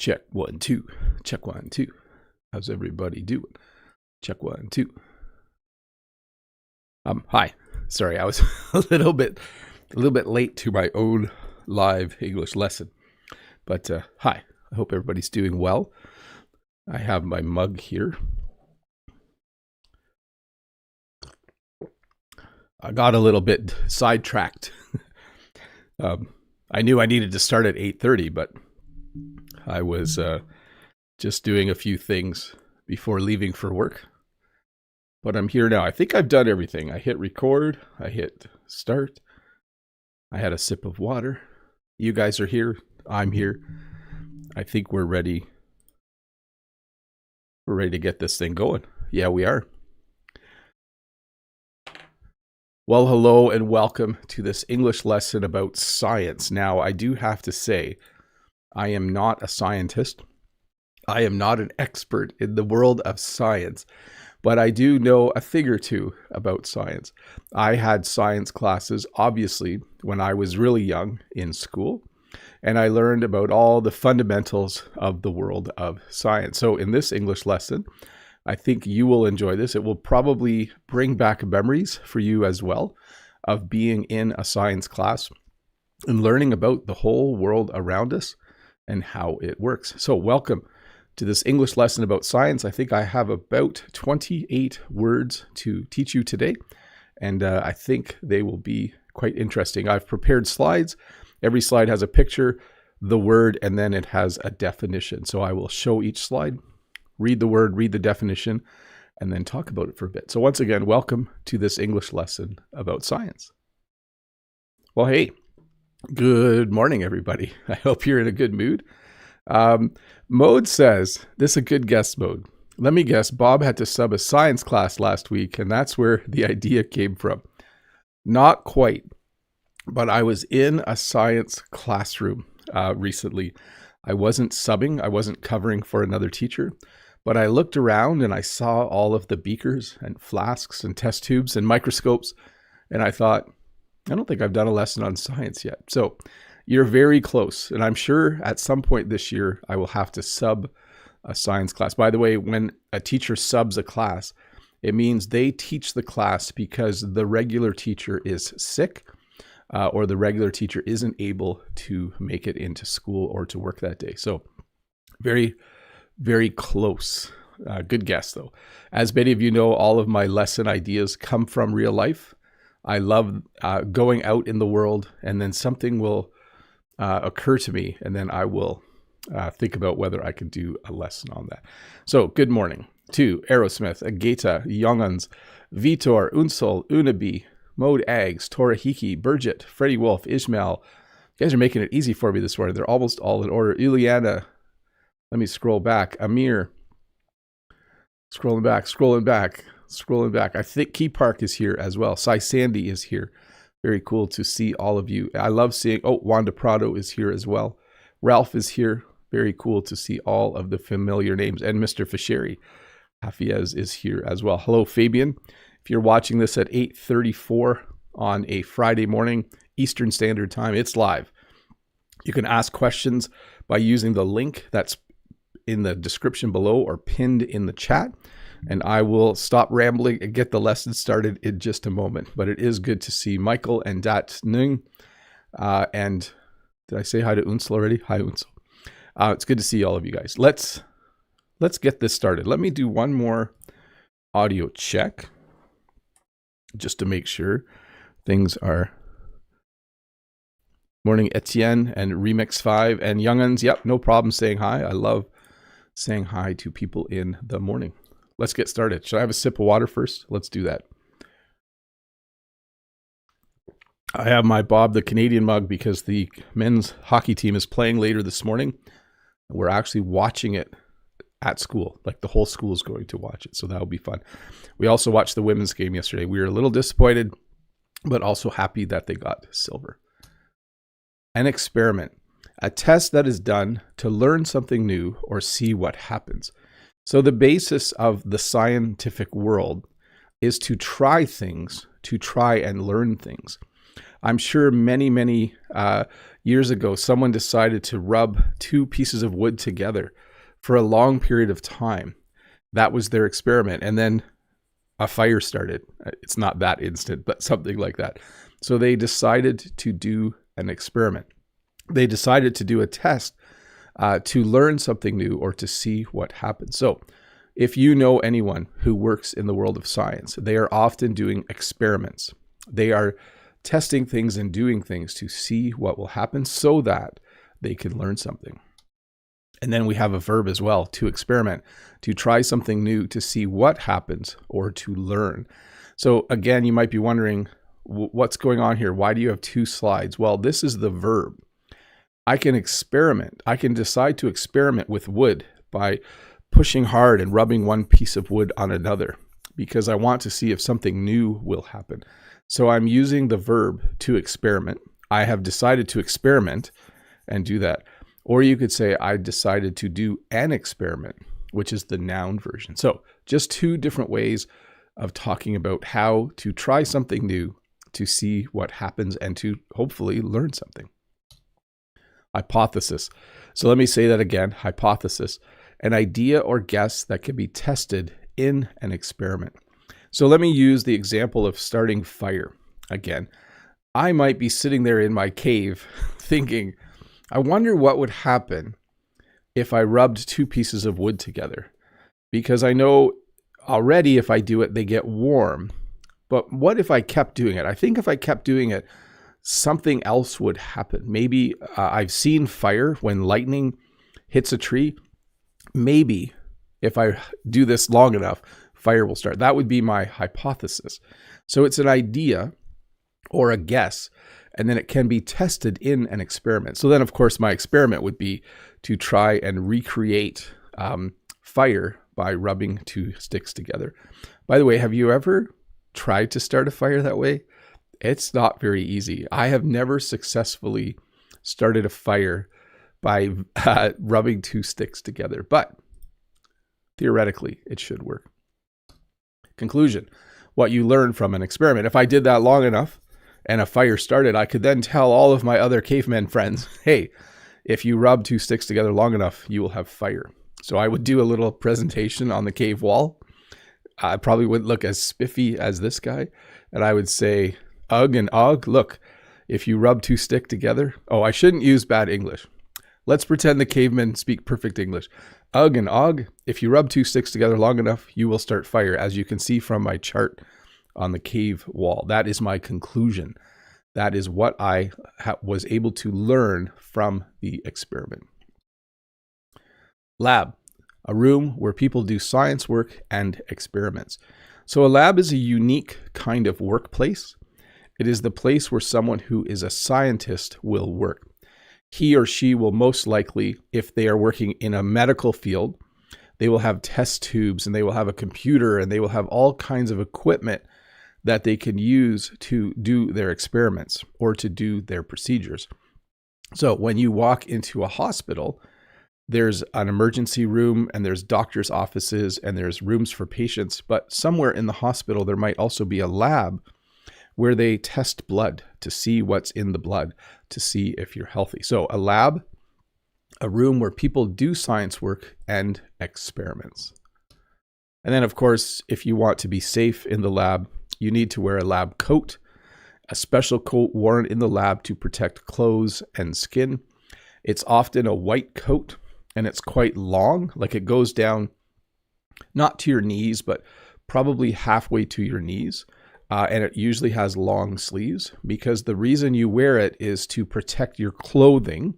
Check 1, 2. Check 1, 2. How's everybody doing? Check 1, 2. Hi. Sorry, I was a little bit late to my own live English lesson. But hi. I hope everybody's doing well. I have my mug here. I got a little bit sidetracked. I knew I needed to start at 8:30, but I was just doing a few things before leaving for work. But I'm here now. I think I've done everything. I hit record. I hit start. I had a sip of water. You guys are here. I'm here. I think we're ready. We're ready to get this thing going. Yeah, we are. Well, hello and welcome to this English lesson about science. Now, I do have to say, I am not a scientist. I am not an expert in the world of science, but I do know a thing or two about science. I had science classes, obviously, when I was really young in school, and I learned about all the fundamentals of the world of science. So in this English lesson, I think you will enjoy this. It will probably bring back memories for you as well of being in a science class and learning about the whole world around us and how it works. So welcome to this English lesson about science. I think I have about 28 words to teach you today, and I think they will be quite interesting. I've prepared slides. Every slide has a picture, the word, and then it has a definition. So I will show each slide, read the word, read the definition, and then talk about it for a bit. So once again, welcome to this English lesson about science. Well, hey, good morning, everybody. I hope you're in a good mood. Mode says, this is a good guess, Mode. Let me guess, Bob had to sub a science class last week, and that's where the idea came from. Not quite, but I was in a science classroom recently. I wasn't subbing, I wasn't covering for another teacher, but I looked around and I saw all of the beakers and flasks and test tubes and microscopes, and I thought, I don't think I've done a lesson on science yet. So you're very close, and I'm sure at some point this year I will have to sub a science class. By the way, when a teacher subs a class, it means they teach the class because the regular teacher is sick or the regular teacher isn't able to make it into school or to work that day. So very, very close. Good guess, though. As many of you know, all of my lesson ideas come from real life. I love going out in the world, and then something will occur to me, and then I will think about whether I can do a lesson on that. So, good morning to Aerosmith, Ageta, Younguns, Vitor, Unsol, Unabi, Mode Ags, Torahiki, Burgit, Freddie Wolf, Ishmael. You guys are making it easy for me this morning. They're almost all in order. Ileana, let me scroll back. Amir, scrolling back. I think Key Park is here as well. Sai Sandy is here. Very cool to see all of you. I love seeing, Wanda Prado is here as well. Ralph is here. Very cool to see all of the familiar names. And Mr. Fischeri, Hafiez is here as well. Hello, Fabian. If you're watching this at 8:34 on a Friday morning, Eastern Standard Time, it's live. You can ask questions by using the link that's in the description below or pinned in the chat. And I will stop rambling and get the lesson started in just a moment. But it is good to see Michael and Dat Nung. And did I say hi to Unsel already? Hi, Unsel. It's good to see all of you guys. Let's get this started. Let me do one more audio check just to make sure things are. Morning, Etienne and Remix 5 and Younguns. Yep, no problem saying hi. I love saying hi to people in the morning. Let's get started. Should I have a sip of water first? Let's do that. I have my Bob the Canadian mug because the men's hockey team is playing later this morning. We're actually watching it at school. Like the whole school is going to watch it. So that'll be fun. We also watched the women's game yesterday. We were a little disappointed, but also happy that they got silver. An experiment. A test that is done to learn something new or see what happens. So the basis of the scientific world is to try things, to try and learn things. I'm sure many years ago, someone decided to rub two pieces of wood together for a long period of time. That was their experiment. And then a fire started. It's not that instant, but something like that. So they decided to do an experiment. They decided to do a test to learn something new or to see what happens. So if you know anyone who works in the world of science, they are often doing experiments. They are testing things and doing things to see what will happen so that they can learn something. And then we have a verb as well, to experiment, to try something new, to see what happens or to learn. So again, you might be wondering, what's going on here? Why do you have two slides? Well, this is the verb. I can experiment. I can decide to experiment with wood by pushing hard and rubbing one piece of wood on another because I want to see if something new will happen. So I'm using the verb to experiment. I have decided to experiment and do that. Or you could say I decided to do an experiment, which is the noun version. So just two different ways of talking about how to try something new, to see what happens, and to hopefully learn something. Hypothesis. So let me say that again. Hypothesis. An idea or guess that can be tested in an experiment. So let me use the example of starting fire again. I might be sitting there in my cave thinking, I wonder what would happen if I rubbed two pieces of wood together, because I know already if I do it, they get warm. But what if I kept doing it? I think if I kept doing it, something else would happen. Maybe I've seen fire when lightning hits a tree. Maybe if I do this long enough, fire will start. That would be my hypothesis. So it's an idea or a guess, and then it can be tested in an experiment. So then, of course, my experiment would be to try and recreate fire by rubbing two sticks together. By the way, have you ever tried to start a fire that way? It's not very easy. I have never successfully started a fire by rubbing two sticks together, but theoretically, it should work. Conclusion, what you learn from an experiment. If I did that long enough and a fire started, I could then tell all of my other cavemen friends, hey, if you rub two sticks together long enough, you will have fire. So I would do a little presentation on the cave wall. I probably wouldn't look as spiffy as this guy. And I would say, ugh and og, look, if you rub two sticks together. Oh, I shouldn't use bad English. Let's pretend the cavemen speak perfect English. Ugh and og, if you rub two sticks together long enough, you will start fire, as you can see from my chart on the cave wall. That is my conclusion. That is what I was able to learn from the experiment. Lab, a room where people do science work and experiments. So a lab is a unique kind of workplace. It is the place where someone who is a scientist will work. He or she will most likely, if they are working in a medical field, they will have test tubes and they will have a computer and they will have all kinds of equipment that they can use to do their experiments or to do their procedures. So when you walk into a hospital, there's an emergency room and there's doctors' offices and there's rooms for patients, but somewhere in the hospital, there might also be a lab where they test blood to see what's in the blood, to see if you're healthy. So a lab, a room where people do science work and experiments. And then, of course, if you want to be safe in the lab, you need to wear a lab coat, a special coat worn in the lab to protect clothes and skin. It's often a white coat and it's quite long, like it goes down not to your knees, but probably halfway to your knees. And it usually has long sleeves because the reason you wear it is to protect your clothing,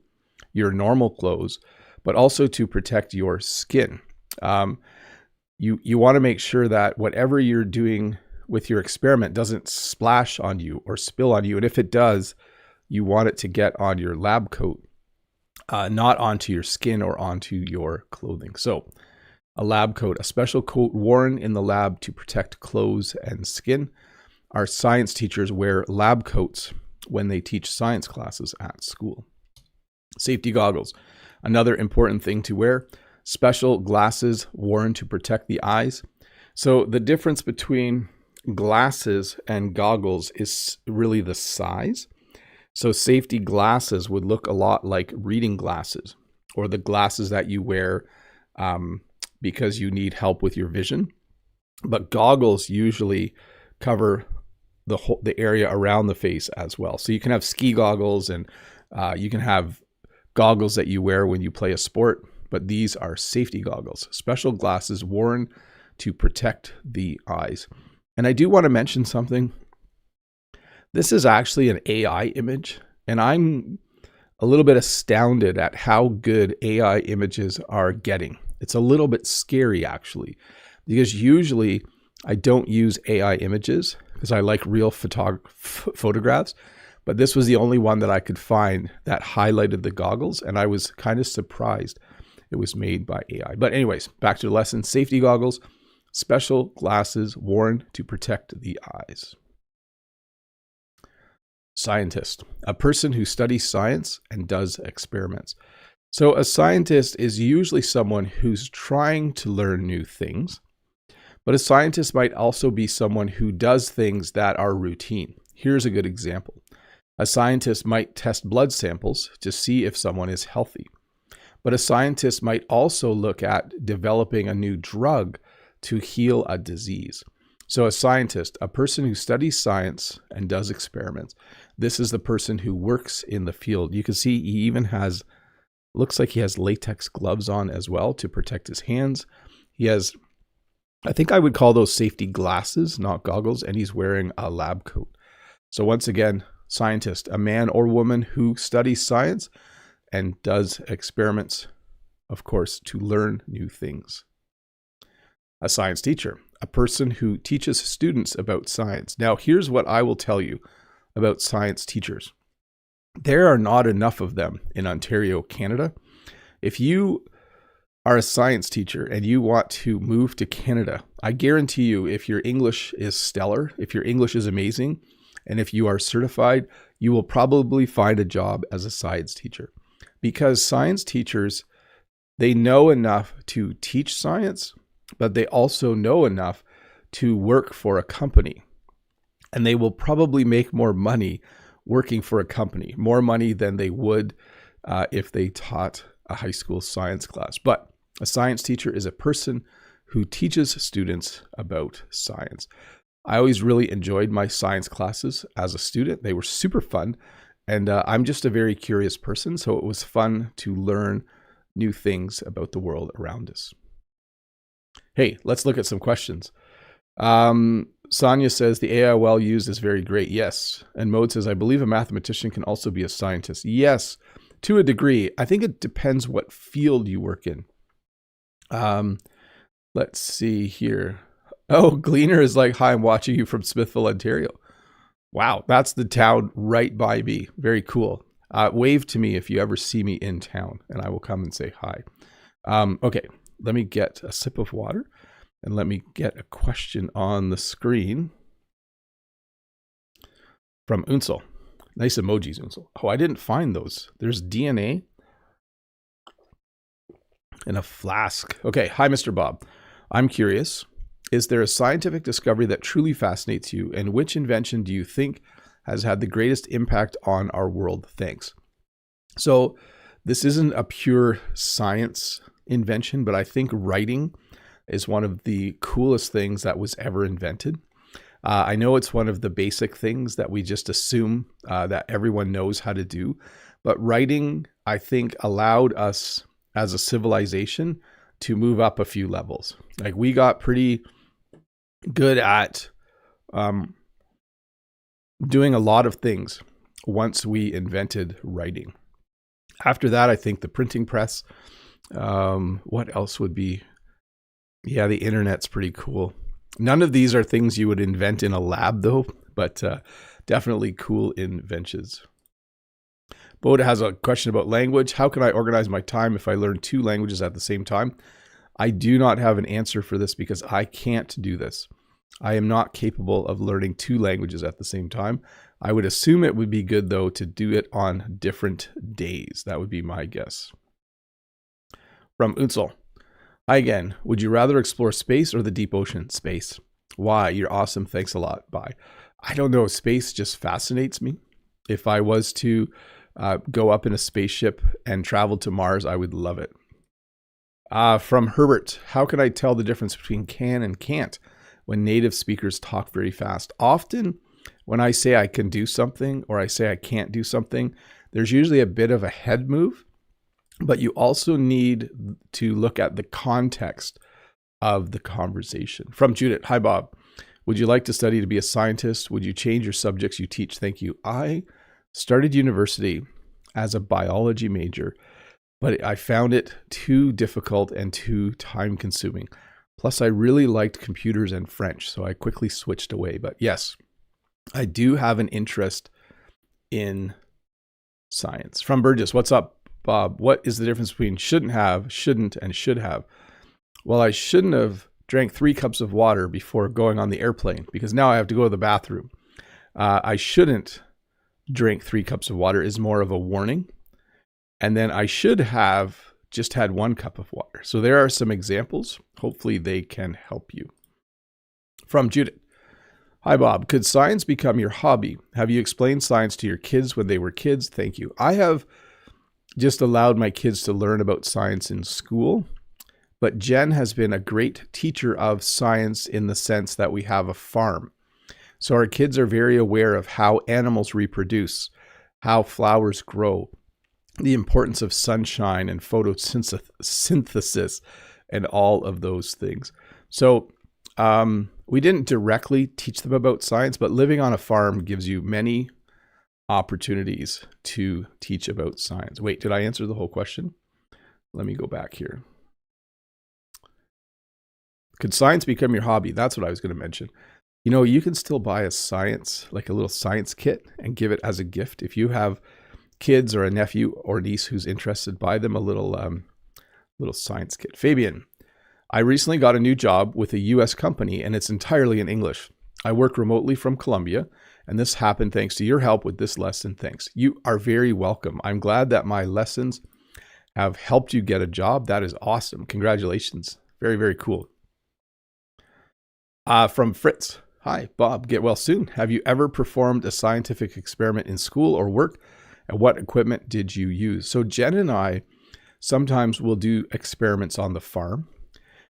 your normal clothes, but also to protect your skin. You want to make sure that whatever you're doing with your experiment doesn't splash on you or spill on you. And if it does, you want it to get on your lab coat, not onto your skin or onto your clothing. So a lab coat, a special coat worn in the lab to protect clothes and skin. Our science teachers wear lab coats when they teach science classes at school. Safety goggles, another important thing to wear. Special glasses worn to protect the eyes. So the difference between glasses and goggles is really the size. So safety glasses would look a lot like reading glasses, or the glasses that you wear because you need help with your vision. But goggles usually cover the area around the face as well. So you can have ski goggles, and you can have goggles that you wear when you play a sport, but these are safety goggles, special glasses worn to protect the eyes. And I do want to mention something. This is actually an AI image, and I'm a little bit astounded at how good AI images are getting. It's a little bit scary, actually, because usually I don't use AI images because I like real photographs, but this was the only one that I could find that highlighted the goggles, and I was kind of surprised it was made by AI. But anyways, back to the lesson. Safety goggles, special glasses worn to protect the eyes. Scientist, a person who studies science and does experiments. So a scientist is usually someone who's trying to learn new things, but a scientist might also be someone who does things that are routine. Here's a good example. A scientist might test blood samples to see if someone is healthy, but a scientist might also look at developing a new drug to heal a disease. So a scientist, a person who studies science and does experiments. This is the person who works in the field. You can see he even has, looks like he has latex gloves on as well to protect his hands. He has, I think I would call those safety glasses, not goggles, and he's wearing a lab coat. So once again, scientist, a man or woman who studies science and does experiments, of course, to learn new things. A science teacher, a person who teaches students about science. Now, here's what I will tell you about science teachers. There are not enough of them in Ontario, Canada. If you are a science teacher and you want to move to Canada, I guarantee you, if your English is stellar, if your English is amazing, and if you are certified, you will probably find a job as a science teacher. Because science teachers, they know enough to teach science, but they also know enough to work for a company. And they will probably make more money working for a company, more money than they would if they taught a high school science class. But a science teacher is a person who teaches students about science. I always really enjoyed my science classes as a student. They were super fun. And I'm just a very curious person, so it was fun to learn new things about the world around us. Hey, let's look at some questions. Sonia says the AI well used is very great. Yes. And Mode says, I believe a mathematician can also be a scientist. Yes, to a degree. I think it depends what field you work in. Let's see here. Oh, Gleaner is like, hi, I'm watching you from Smithville, Ontario. Wow, that's the town right by me. Very cool. Wave to me if you ever see me in town, and I will come and say hi. Okay, let me get a sip of water. And let me get a question on the screen from Unsel. Nice emojis, Unsel. Oh, I didn't find those. There's DNA in a flask. Okay, hi, Mr. Bob. I'm curious. Is there a scientific discovery that truly fascinates you? And which invention do you think has had the greatest impact on our world? Thanks. So this isn't a pure science invention, but I think writing is one of the coolest things that was ever invented. I know it's one of the basic things that we just assume that everyone knows how to do, but writing, I think, allowed us as a civilization to move up a few levels. Like we got pretty good at doing a lot of things once we invented writing. After that, I think the printing press. What else would be? Yeah, the internet's pretty cool. None of these are things you would invent in a lab, though, but definitely cool inventions. Boda has a question about language. How can I organize my time if I learn 2 languages at the same time? I do not have an answer for this because I can't do this. I am not capable of learning 2 languages at the same time. I would assume it would be good, though, to do it on different days. That would be my guess. From Unsel. Hi again. Would you rather explore space or the deep ocean? Space. Why? You're awesome. Thanks a lot. Bye. I don't know. Space just fascinates me. If I was to go up in a spaceship and travel to Mars, I would love it. From Herbert, how can I tell the difference between can and can't when native speakers talk very fast? Often when I say I can do something or I say I can't do something, there's usually a bit of a head move, but you also need to look at the context of the conversation. From Judith, hi Bob. Would you like to study to be a scientist? Would you change your subjects you teach? Thank you. I started university as a biology major, but I found it too difficult and too time consuming. Plus, I really liked computers and French, so I quickly switched away. But yes, I do have an interest in science. From Burgess, what's up, Bob? What is the difference between shouldn't have, shouldn't, and should have? Well, I shouldn't have drank 3 cups of water before going on the airplane because now I have to go to the bathroom. I shouldn't drink 3 cups of water is more of a warning. And then I should have just had 1 cup of water. So there are some examples. Hopefully they can help you. From Judith. Hi, Bob. Could science become your hobby? Have you explained science to your kids when they were kids? Thank you. I have just allowed my kids to learn about science in school, but Jen has been a great teacher of science in the sense that we have a farm. So our kids are very aware of how animals reproduce, how flowers grow, the importance of sunshine and photosynthesis and all of those things. So we didn't directly teach them about science, but living on a farm gives you many opportunities to teach about science. Wait, did I answer the whole question? Let me go back here. Could science become your hobby? That's what I was going to mention. You know, you can still buy a science, like a little science kit and give it as a gift. If you have kids or a nephew or niece who's interested, buy them a little science kit. Fabian, I recently got a new job with a US company and it's entirely in English. I work remotely from Colombia and this happened thanks to your help with this lesson. Thanks. You are very welcome. I'm glad that my lessons have helped you get a job. That is awesome. Congratulations. Very, very cool. From Fritz. Hi, Bob. Get well soon. Have you ever performed a scientific experiment in school or work? And what equipment did you use? So Jen and I sometimes will do experiments on the farm.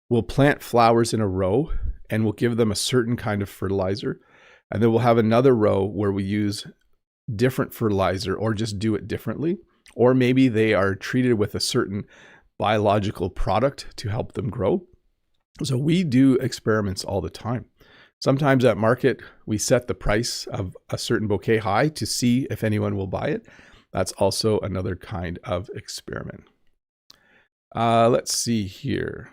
We'll plant flowers in a row and we'll give them a certain kind of fertilizer. And then we'll have another row where we use different fertilizer or just do it differently. Or maybe they are treated with a certain biological product to help them grow. So we do experiments all the time. Sometimes at market, we set the price of a certain bouquet high to see if anyone will buy it. That's also another kind of experiment. Let's see here.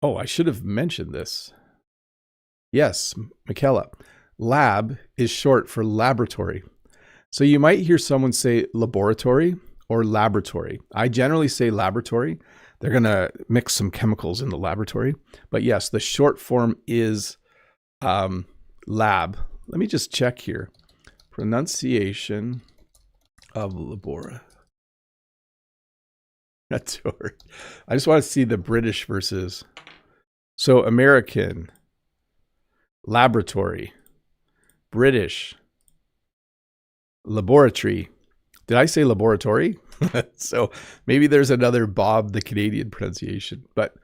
Oh, I should have mentioned this. Yes, Michaela. Lab is short for laboratory. So you might hear someone say laboratory or laboratory. I generally say laboratory. They're going to mix some chemicals in the laboratory. But yes, the short form is lab. Let me just check here. Pronunciation of laboratory. I just want to see the British versus. So American, laboratory, British, laboratory. Did I say laboratory? So maybe there's another Bob the Canadian pronunciation, but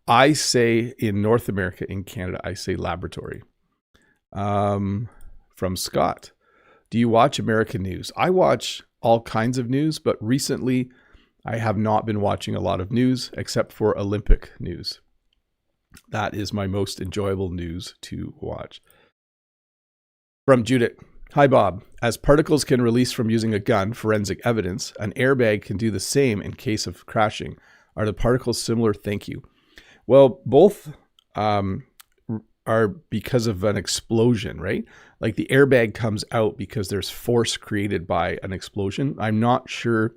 I say in North America, in Canada, I say laboratory. From Scott, do you watch American news? I watch all kinds of news, but recently I have not been watching a lot of news except for Olympic news. That is my most enjoyable news to watch. From Judith. Hi, Bob. As particles can release from using a gun, forensic evidence, an airbag can do the same in case of crashing. Are the particles similar? Thank you. Well, both are because of an explosion, right? Like the airbag comes out because there's force created by an explosion. I'm not sure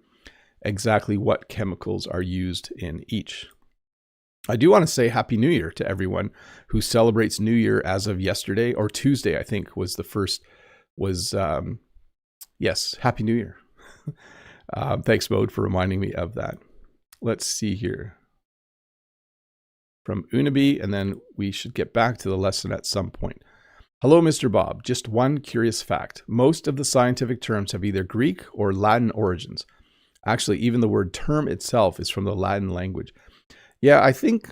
exactly what chemicals are used in each. I do want to say Happy New Year to everyone who celebrates New Year as of yesterday, or Tuesday, I think was the first. Yes, Happy New Year. Thanks, Mode, for reminding me of that. Let's see here. From Unabi, and then we should get back to the lesson at some point. Hello, Mr. Bob. Just one curious fact. Most of the scientific terms have either Greek or Latin origins. Actually, even the word term itself is from the Latin language. Yeah, I think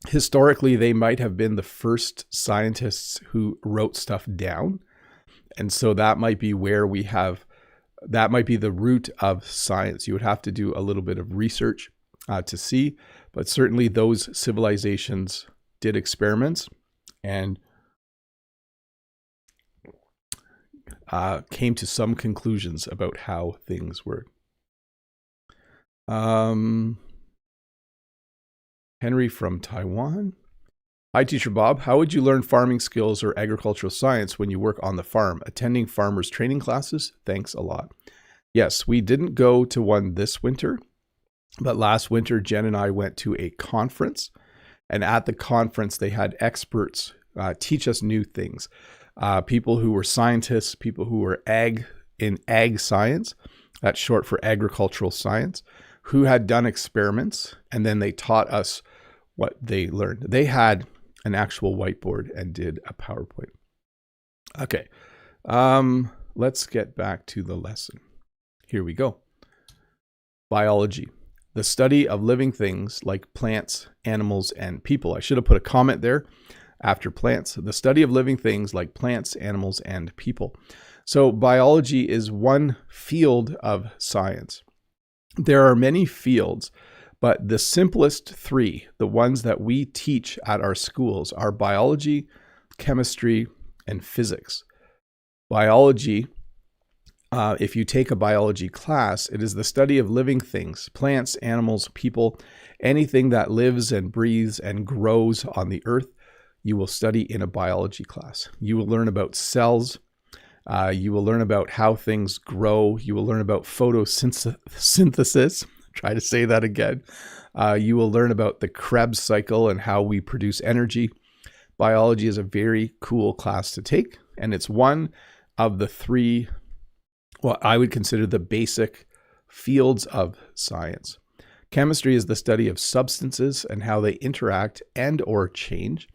historically they might have been the first scientists who wrote stuff down. And so that might be where that might be the root of science. You would have to do a little bit of research to see, but certainly those civilizations did experiments and came to some conclusions about how things work. Henry from Taiwan. Hi, Teacher Bob. How would you learn farming skills or agricultural science when you work on the farm? Attending farmers training classes? Thanks a lot. Yes, we didn't go to one this winter, but last winter, Jen and I went to a conference, and at the conference, they had experts teach us new things. People who were scientists, people who were in ag science, that's short for agricultural science, who had done experiments, and then they taught us what they learned. They had an actual whiteboard and did a PowerPoint. Okay, let's get back to the lesson. Here we go. Biology, the study of living things like plants, animals, and people. I should have put a comment there after plants. The study of living things like plants, animals, and people. So biology is one field of science. There are many fields, but the simplest three, the ones that we teach at our schools, are biology, chemistry, and physics. Biology, if you take a biology class, it is the study of living things, plants, animals, people, anything that lives and breathes and grows on the earth, you will study in a biology class. You will learn about cells. You will learn about how things grow. You will learn about photosynthesis. Try to say that again. You will learn about the Krebs cycle and how we produce energy. Biology is a very cool class to take, and it's one of the three, what I would consider the basic fields of science. Chemistry is the study of substances and how they interact and or change.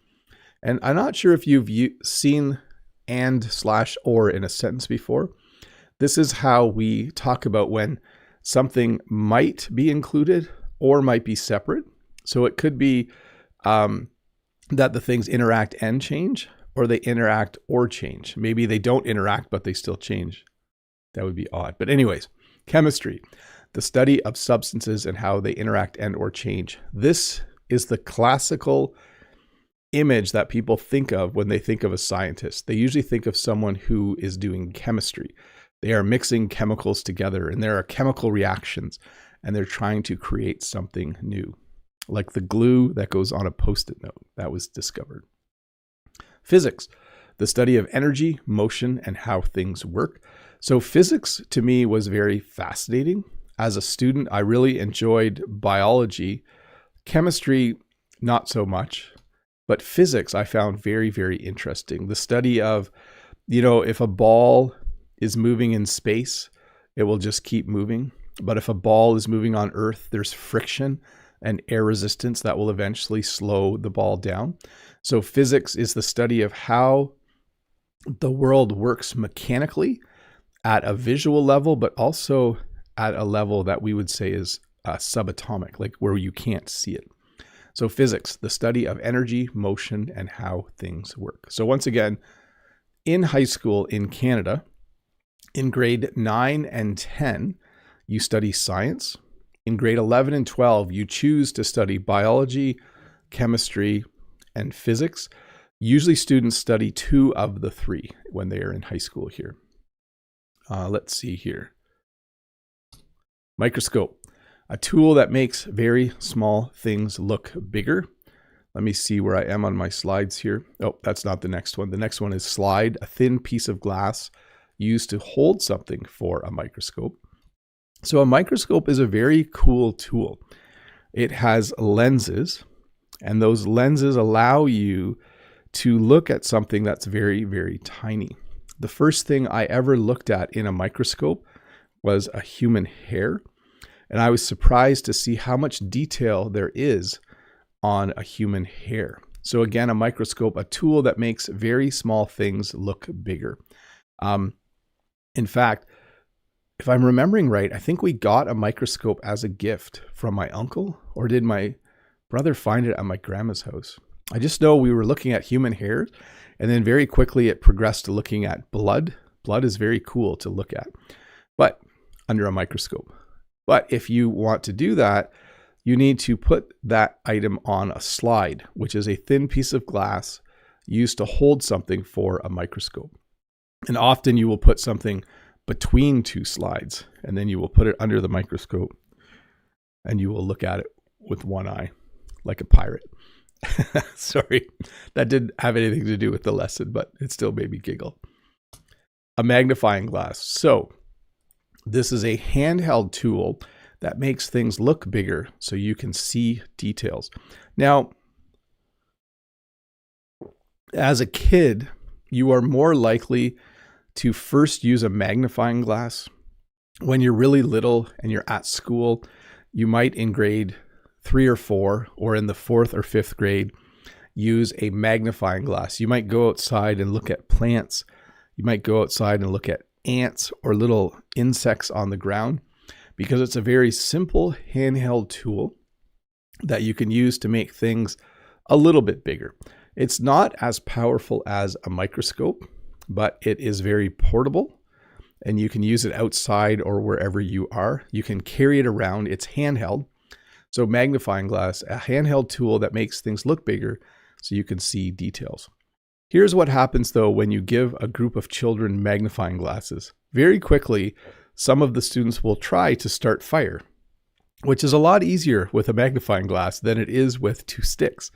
And I'm not sure if you've seen and/or in a sentence before. This is how we talk about when something might be included or might be separate. So it could be that the things interact and change, or they interact or change. Maybe they don't interact, but they still change. That would be odd. But anyways, chemistry, the study of substances and how they interact and or change. This is the classical image that people think of when they think of a scientist. They usually think of someone who is doing chemistry. They are mixing chemicals together, and there are chemical reactions, and they're trying to create something new, like the glue that goes on a Post-it note that was discovered. Physics, the study of energy, motion, and how things work. So physics to me was very fascinating. As a student, I really enjoyed biology. Chemistry, not so much. But physics I found very, very interesting. The study of, if a ball is moving in space, it will just keep moving. But if a ball is moving on Earth, there's friction and air resistance that will eventually slow the ball down. So physics is the study of how the world works mechanically at a visual level, but also at a level that we would say is subatomic, like where you can't see it. So physics, the study of energy, motion, and how things work. So once again, in high school in Canada, in grade 9 and 10, you study science. In grade 11 and 12, you choose to study biology, chemistry, and physics. Usually students study 2 of the 3 when they are in high school here. Let's see here. Microscope. A tool that makes very small things look bigger. Let me see where I am on my slides here. Oh, that's not the next one. The next one is slide, a thin piece of glass used to hold something for a microscope. So a microscope is a very cool tool. It has lenses, and those lenses allow you to look at something that's very, very tiny. The first thing I ever looked at in a microscope was a human hair. And I was surprised to see how much detail there is on a human hair. So again, a microscope, a tool that makes very small things look bigger. In fact, if I'm remembering right, I think we got a microscope as a gift from my uncle, or did my brother find it at my grandma's house? I just know we were looking at human hair, and then very quickly it progressed to looking at blood. Blood is very cool to look at, but under a microscope. But if you want to do that, you need to put that item on a slide, which is a thin piece of glass used to hold something for a microscope. And often you will put something between two slides, and then you will put it under the microscope, and you will look at it with one eye, like a pirate. Sorry, that didn't have anything to do with the lesson, but it still made me giggle. A magnifying glass. So this is a handheld tool that makes things look bigger so you can see details. Now, as a kid, you are more likely to first use a magnifying glass. When you're really little and you're at school, you might in grade 3 or 4, or in the 4th or 5th grade, use a magnifying glass. You might go outside and look at plants. You might go outside and look at ants or little insects on the ground, because it's a very simple handheld tool that you can use to make things a little bit bigger. It's not as powerful as a microscope, but it is very portable, and you can use it outside or wherever you are. You can carry it around. It's handheld. So magnifying glass, a handheld tool that makes things look bigger so you can see details. Here's what happens though when you give a group of children magnifying glasses. Very quickly, some of the students will try to start fire, which is a lot easier with a magnifying glass than it is with two sticks.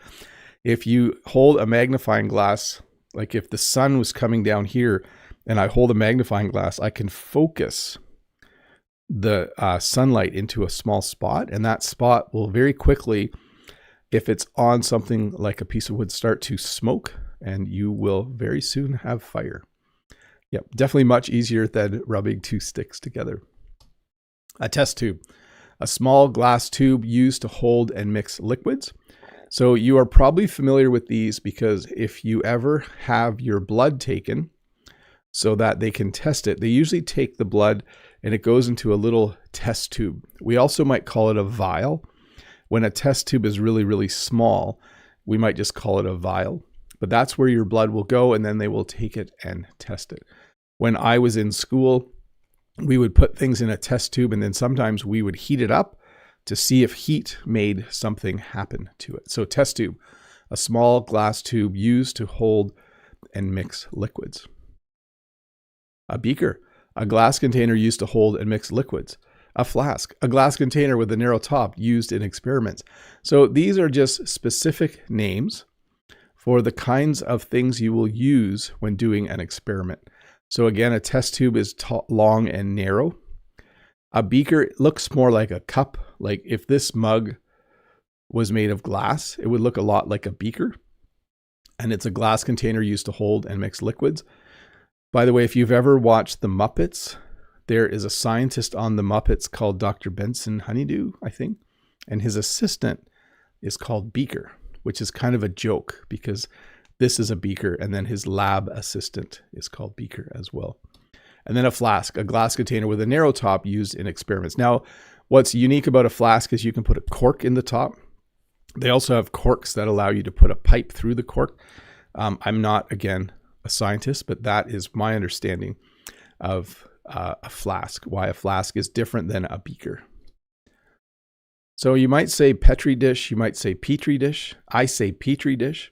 If you hold a magnifying glass, like if the sun was coming down here and I hold a magnifying glass, I can focus the sunlight into a small spot, and that spot will very quickly, if it's on something like a piece of wood, start to smoke, and you will very soon have fire. Yep, definitely much easier than rubbing two sticks together. A test tube, a small glass tube used to hold and mix liquids. So you are probably familiar with these because if you ever have your blood taken so that they can test it, they usually take the blood and it goes into a little test tube. We also might call it a vial. When a test tube is really, really small, we might just call it a vial. But that's where your blood will go, and then they will take it and test it. When I was in school, we would put things in a test tube, and then sometimes we would heat it up to see if heat made something happen to it. So test tube, a small glass tube used to hold and mix liquids. A beaker, a glass container used to hold and mix liquids. A flask, a glass container with a narrow top used in experiments. So these are just specific names for the kinds of things you will use when doing an experiment. So again, a test tube is long and narrow. A beaker looks more like a cup. Like if this mug was made of glass, it would look a lot like a beaker. And it's a glass container used to hold and mix liquids. By the way, if you've ever watched The Muppets, there is a scientist on The Muppets called Dr. Benson Honeydew, I think. And his assistant is called Beaker, which is kind of a joke because this is a beaker and then his lab assistant is called Beaker as well. And then a flask, a glass container with a narrow top used in experiments. Now, what's unique about a flask is you can put a cork in the top. They also have corks that allow you to put a pipe through the cork. I'm not, again, a scientist, but that is my understanding of a flask, why a flask is different than a beaker. So you might say petri dish, you might say petri dish. I say petri dish.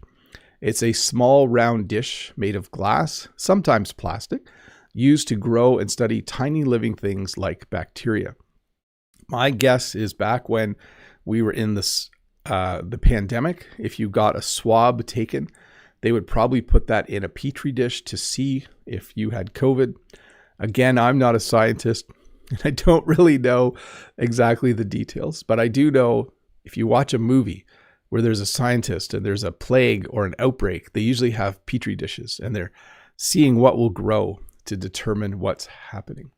It's a small round dish made of glass, sometimes plastic, used to grow and study tiny living things like bacteria. My guess is back when we were in the pandemic, if you got a swab taken, they would probably put that in a petri dish to see if you had COVID. Again, I'm not a scientist, and I don't really know exactly the details, but I do know if you watch a movie where there's a scientist and there's a plague or an outbreak, they usually have petri dishes, and they're seeing what will grow to determine what's happening.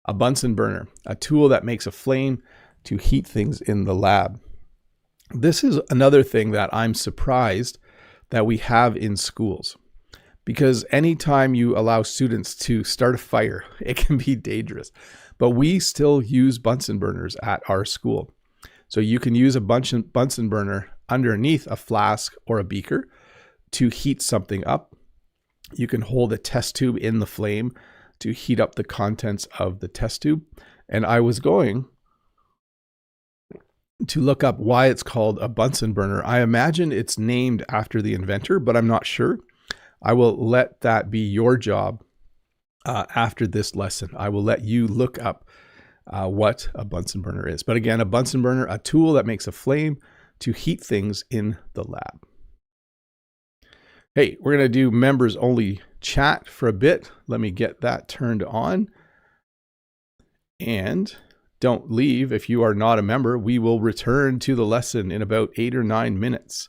A Bunsen burner, a tool that makes a flame to heat things in the lab. This is another thing that I'm surprised that we have in schools. Because anytime you allow students to start a fire, it can be dangerous. But we still use Bunsen burners at our school. So you can use a Bunsen burner underneath a flask or a beaker to heat something up. You can hold a test tube in the flame to heat up the contents of the test tube. And I was going to look up why it's called a Bunsen burner. I imagine it's named after the inventor, but I'm not sure. I will let that be your job after this lesson. I will let you look up what a Bunsen burner is. But again, a Bunsen burner, a tool that makes a flame to heat things in the lab. Hey, we're going to do members only chat for a bit. Let me get that turned on. And don't leave if you are not a member. We will return to the lesson in about 8 or 9 minutes.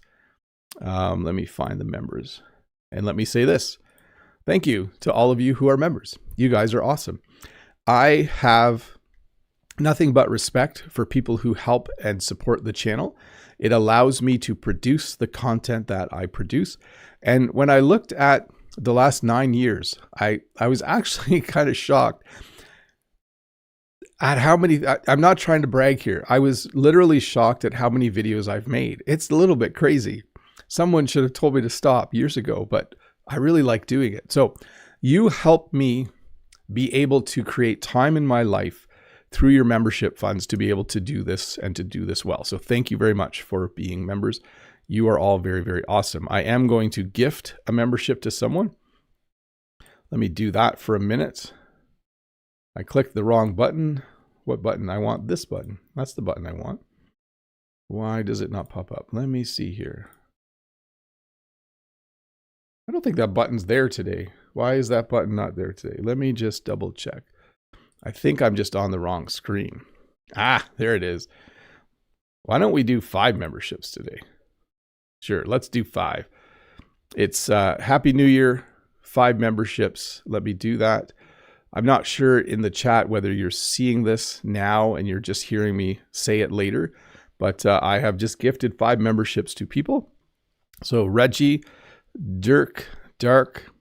Let me find the members. And let me say this. Thank you to all of you who are members. You guys are awesome. I have nothing but respect for people who help and support the channel. It allows me to produce the content that I produce. And when I looked at the last 9 years, I was actually kind of shocked at how many, I'm not trying to brag here. I was literally shocked at how many videos I've made. It's a little bit crazy. Someone should have told me to stop years ago, but I really like doing it. So you help me be able to create time in my life through your membership funds to be able to do this and to do this well. So thank you very much for being members. You are all very, very awesome. I am going to gift a membership to someone. Let me do that for a minute. I clicked the wrong button. What button? I want this button. That's the button I want. Why does it not pop up? Let me see here. I don't think that button's there today. Why is that button not there today? Let me just double check. I think I'm just on the wrong screen. Ah, there it is. Why don't we do 5 memberships today? Sure, let's do 5. It's Happy New Year, 5 memberships. Let me do that. I'm not sure in the chat whether you're seeing this now and you're just hearing me say it later, but I have just gifted 5 memberships to people. So Reggie, Dirk, Dark,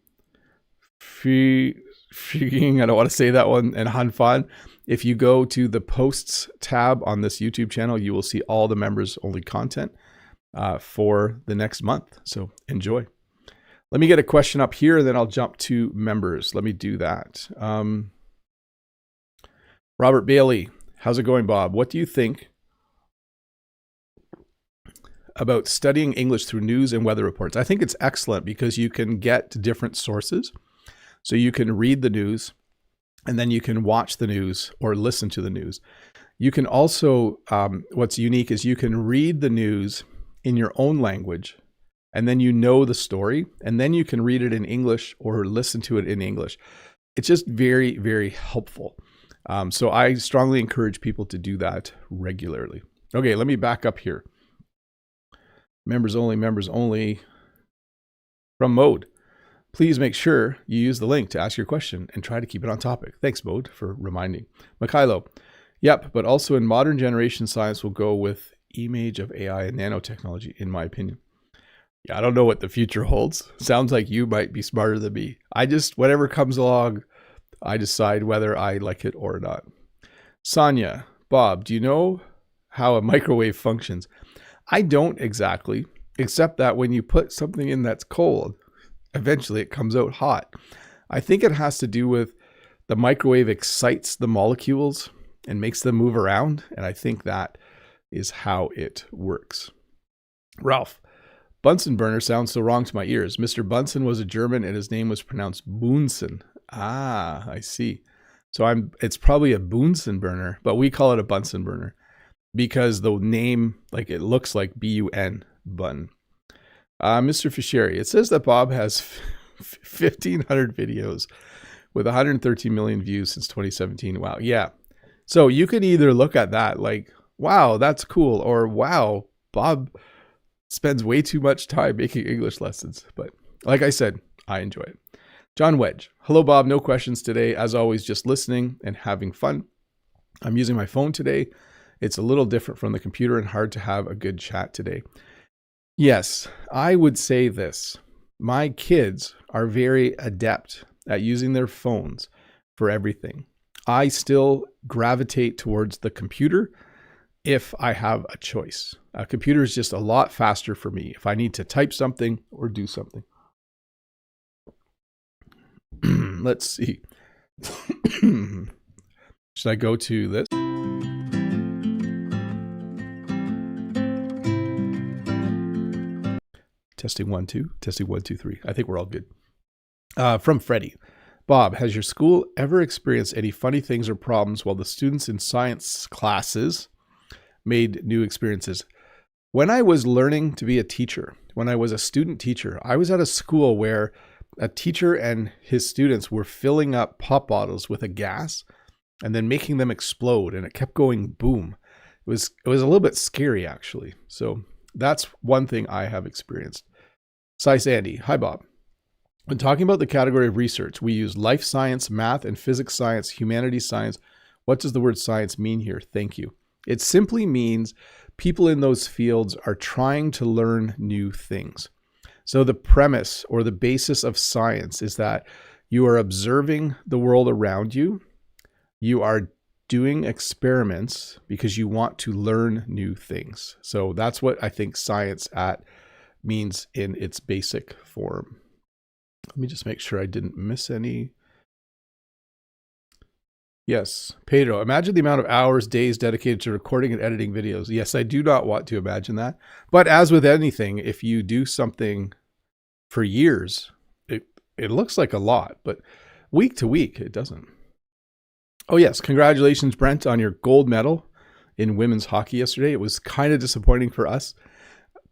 Freaking, I don't want to say that one, and Hanfan. If you go to the posts tab on this YouTube channel, you will see all the members only content for the next month. So enjoy. Let me get a question up here and then I'll jump to members. Let me do that. Robert Bailey, how's it going, Bob? What do you think about studying English through news and weather reports? I think it's excellent because you can get different sources. So you can read the news and then you can watch the news or listen to the news. You can also, what's unique is you can read the news in your own language and then you know the story and then you can read it in English or listen to it in English. It's just very, very helpful. So I strongly encourage people to do that regularly. Okay, let me back up here. Members only from Mode. Please make sure you use the link to ask your question and try to keep it on topic. Thanks, Mode, for reminding. Mikhailo, yep, but also in modern generation science will go with image of AI and nanotechnology, in my opinion. Yeah, I don't know what the future holds. Sounds like you might be smarter than me. Whatever comes along, I decide whether I like it or not. Sonia, Bob, do you know how a microwave functions? I don't exactly, except that when you put something in that's cold, eventually it comes out hot. I think it has to do with the microwave excites the molecules and makes them move around. And I think that is how it works. Ralph, Bunsen burner sounds so wrong to my ears. Mr. Bunsen was a German and his name was pronounced Bunsen. Ah, I see. So it's probably a Bunsen burner, but we call it a Bunsen burner because the name, like it looks like B-U-N, bun. Mr. Fischeri, it says that Bob has 1,500 videos with 113 million views since 2017. Wow. Yeah. So you could either look at that like, wow, that's cool. Or wow, Bob spends way too much time making English lessons. But like I said, I enjoy it. John Wedge. Hello, Bob. No questions today. As always, just listening and having fun. I'm using my phone today. It's a little different from the computer and hard to have a good chat today. Yes, I would say this. My kids are very adept at using their phones for everything. I still gravitate towards the computer if I have a choice. A computer is just a lot faster for me if I need to type something or do something. Let's see. Should I go to this? Testing 1, 2. Testing 1, 2, 3. I think we're all good. From Freddie. Bob, has your school ever experienced any funny things or problems while the students in science classes made new experiences? When I was learning to be a teacher, when I was a student teacher, I was at a school where a teacher and his students were filling up pop bottles with a gas and then making them explode, and it kept going boom. It was a little bit scary, actually. So that's one thing I have experienced. Sai Sandy, hi Bob. When talking about the category of research, we use life science, math and physics science, humanities science. What does the word science mean here? Thank you. It simply means people in those fields are trying to learn new things. So the premise or the basis of science is that you are observing the world around you. You are doing experiments because you want to learn new things. So that's what I think science means in its basic form. Let me just make sure I didn't miss any. Yes, Pedro, imagine the amount of hours, days dedicated to recording and editing videos. Yes, I do not want to imagine that. But as with anything, if you do something for years, it looks like a lot, but week to week, it doesn't. Oh yes, congratulations, Brent, on your gold medal in women's hockey yesterday. It was kind of disappointing for us.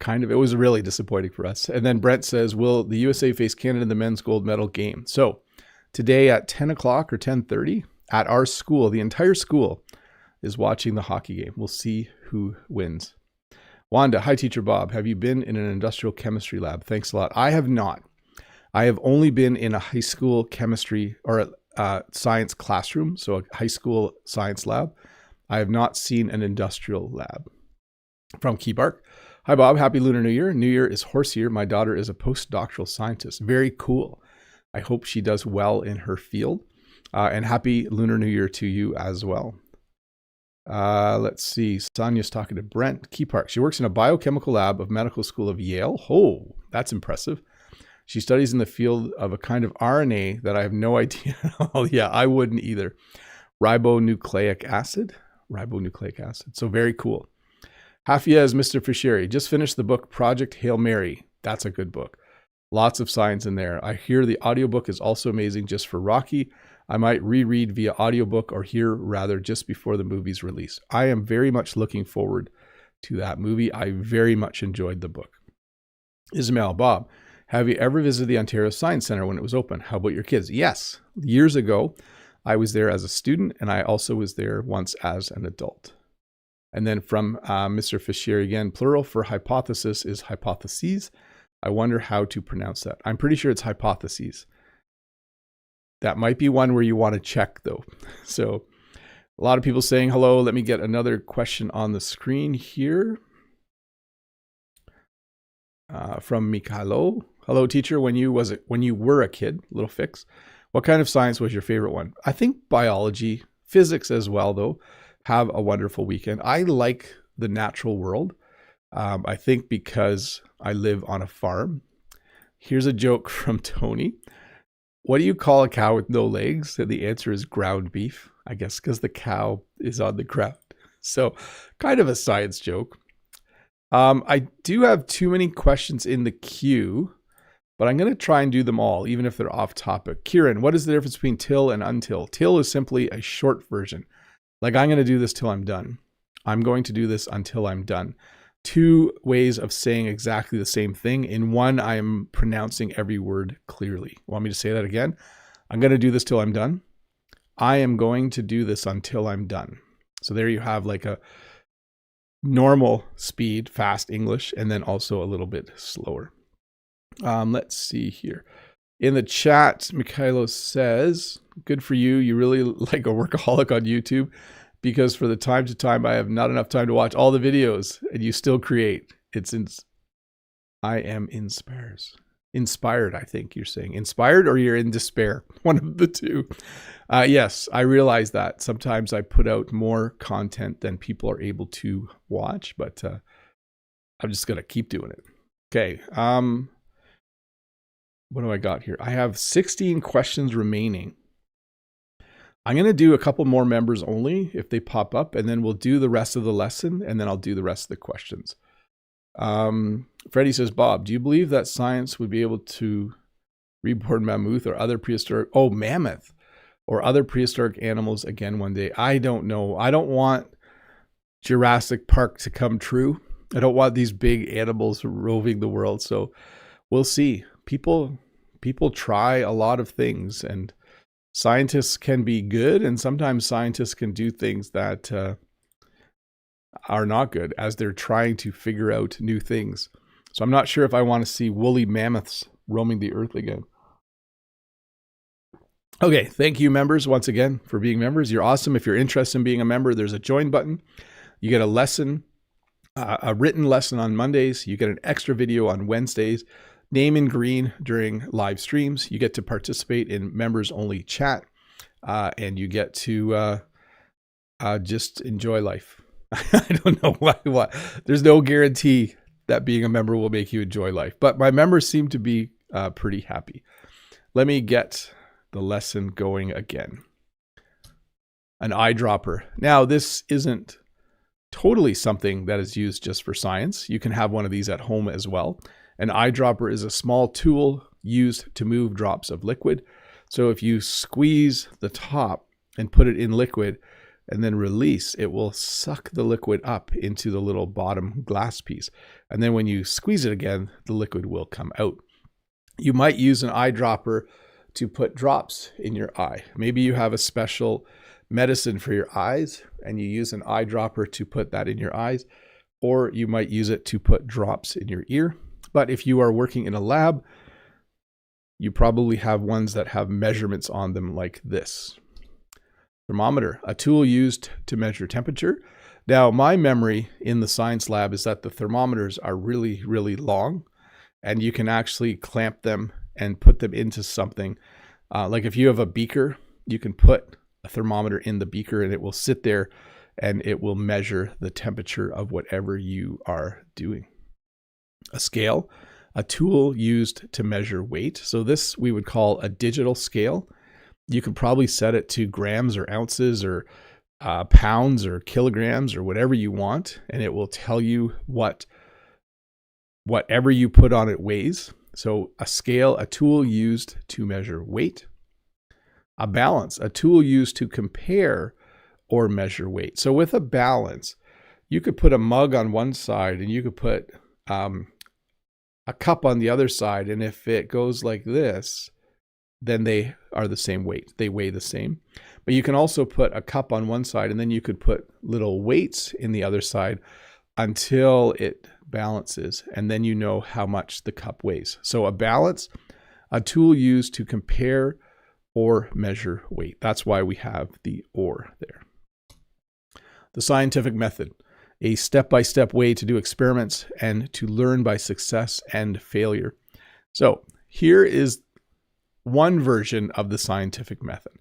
It was really disappointing for us. And then Brent says, will the USA face Canada in the men's gold medal game? So today at 10 o'clock or 10:30 at our school, the entire school is watching the hockey game. We'll see who wins. Wanda, hi teacher Bob. Have you been in an industrial chemistry lab? Thanks a lot. I have not. I have only been in a high school chemistry or a science classroom, so a high school science lab. I have not seen an industrial lab. From Keybark. Hi, Bob. Happy Lunar New Year. New Year is horse year. My daughter is a postdoctoral scientist. Very cool. I hope she does well in her field. And happy Lunar New Year to you as well. Let's see. Sonia's talking to Brent Keypark. She works in a biochemical lab of Medical School of Yale. Oh, that's impressive. She studies in the field of a kind of RNA that I have no idea. Oh, yeah, I wouldn't either. Ribonucleic acid. So very cool. Hafiez, Mr. Fischeri, just finished the book Project Hail Mary. That's a good book. Lots of science in there. I hear the audiobook is also amazing just for Rocky. I might reread via audiobook or hear rather just before the movie's release. I am very much looking forward to that movie. I very much enjoyed the book. Ismail, Bob, have you ever visited the Ontario Science Centre when it was open? How about your kids? Yes. Years ago, I was there as a student, and I also was there once as an adult. And then from Mr. Fisher again, plural for hypothesis is hypotheses. I wonder how to pronounce that. I'm pretty sure it's hypotheses. That might be one where you want to check though. So a lot of people saying hello. Let me get another question on the screen here. From Mikhailo. Hello teacher, when you were a kid, little fix, what kind of science was your favorite one? I think biology, physics as well though. Have a wonderful weekend. I like the natural world. I think because I live on a farm. Here's a joke from Tony. What do you call a cow with no legs? And the answer is ground beef. I guess because the cow is on the ground. So kind of a science joke. I do have too many questions in the queue, but I'm going to try and do them all, even if they're off topic. Kieran, what is the difference between till and until? Till is simply a short version. Like, I'm going to do this till I'm done. I'm going to do this until I'm done. Two ways of saying exactly the same thing. In one, I am pronouncing every word clearly. Want me to say that again? I'm going to do this till I'm done. I am going to do this until I'm done. So there you have like a normal speed, fast English, and then also a little bit slower. Let's see here. In the chat, Mikhailo says, good for you. You really like a workaholic on YouTube because for the time to time, I have not enough time to watch all the videos and you still create. I am inspired, I think you're saying. Inspired or you're in despair? One of the two. Yes, I realize that. Sometimes I put out more content than people are able to watch, but I'm just going to keep doing it. Okay. What do I got here? I have 16 questions remaining. I'm going to do a couple more members only if they pop up, and then we'll do the rest of the lesson, and then I'll do the rest of the questions. Freddie says, Bob, do you believe that science would be able to reborn mammoth or other prehistoric, mammoth or other prehistoric animals again one day? I don't know. I don't want Jurassic Park to come true. I don't want these big animals roving the world. So we'll see. People try a lot of things, and scientists can be good, and sometimes scientists can do things that are not good as they're trying to figure out new things. So I'm not sure if I want to see woolly mammoths roaming the earth again. Okay, thank you, members, once again for being members. You're awesome. If you're interested in being a member, there's a join button. You get a lesson, a written lesson on Mondays. You get an extra video on Wednesdays. Name in green during live streams. You get to participate in members only chat, and you get to just enjoy life. I don't know why. There's no guarantee that being a member will make you enjoy life, but my members seem to be pretty happy. Let me get the lesson going again. An eyedropper. Now, this isn't totally something that is used just for science. You can have one of these at home as well. An eyedropper is a small tool used to move drops of liquid. So if you squeeze the top and put it in liquid and then release, it will suck the liquid up into the little bottom glass piece. And then when you squeeze it again, the liquid will come out. You might use an eyedropper to put drops in your eye. Maybe you have a special medicine for your eyes and you use an eyedropper to put that in your eyes, or you might use it to put drops in your ear. But if you are working in a lab, you probably have ones that have measurements on them like this. Thermometer, a tool used to measure temperature. Now, my memory in the science lab is that the thermometers are really, really long, and you can actually clamp them and put them into something. Like if you have a beaker, you can put a thermometer in the beaker and it will sit there and it will measure the temperature of whatever you are doing. A scale, a tool used to measure weight. So this we would call a digital scale. You could probably set it to grams or ounces or pounds or kilograms or whatever you want, and it will tell you whatever you put on it weighs. So a scale, a tool used to measure weight. A balance, a tool used to compare or measure weight. So with a balance, you could put a mug on one side and you could put a cup on the other side, and if it goes like this, then they are the same weight. They weigh the same. But you can also put a cup on one side, and then you could put little weights in the other side until it balances, and then you know how much the cup weighs. So a balance, a tool used to compare or measure weight. That's why we have the or there. The scientific method, a step-by-step way to do experiments and to learn by success and failure. So here is one version of the scientific method.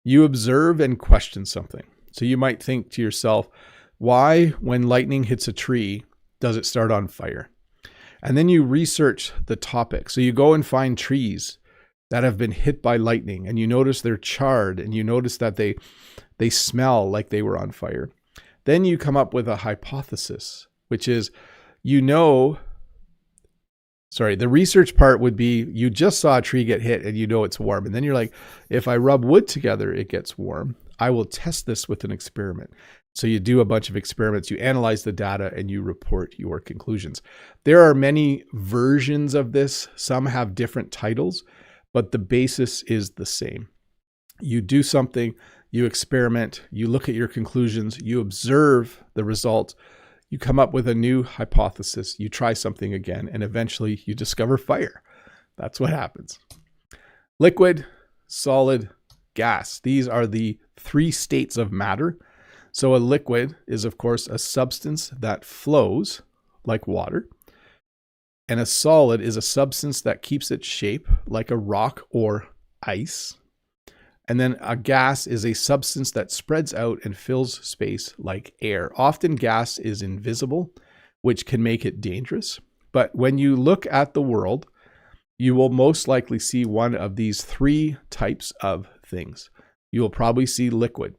You observe and question something. So you might think to yourself, why, when lightning hits a tree, does it start on fire? And then you research the topic. So you go and find trees that have been hit by lightning, and you notice they're charred, and you notice that they smell like they were on fire. Then you come up with a hypothesis, which is, the research part would be you just saw a tree get hit and you know it's warm. And then you're like, if I rub wood together, it gets warm. I will test this with an experiment. So you do a bunch of experiments, you analyze the data, and you report your conclusions. There are many versions of this. Some have different titles, but the basis is the same. You do something, you experiment, you look at your conclusions, you observe the results, you come up with a new hypothesis, you try something again, and eventually you discover fire. That's what happens. Liquid, solid, gas. These are the three states of matter. So a liquid is, of course, a substance that flows like water. And a solid is a substance that keeps its shape like a rock or ice. And then a gas is a substance that spreads out and fills space like air. Often gas is invisible, which can make it dangerous. But when you look at the world, you will most likely see one of these three types of things. You will probably see liquid,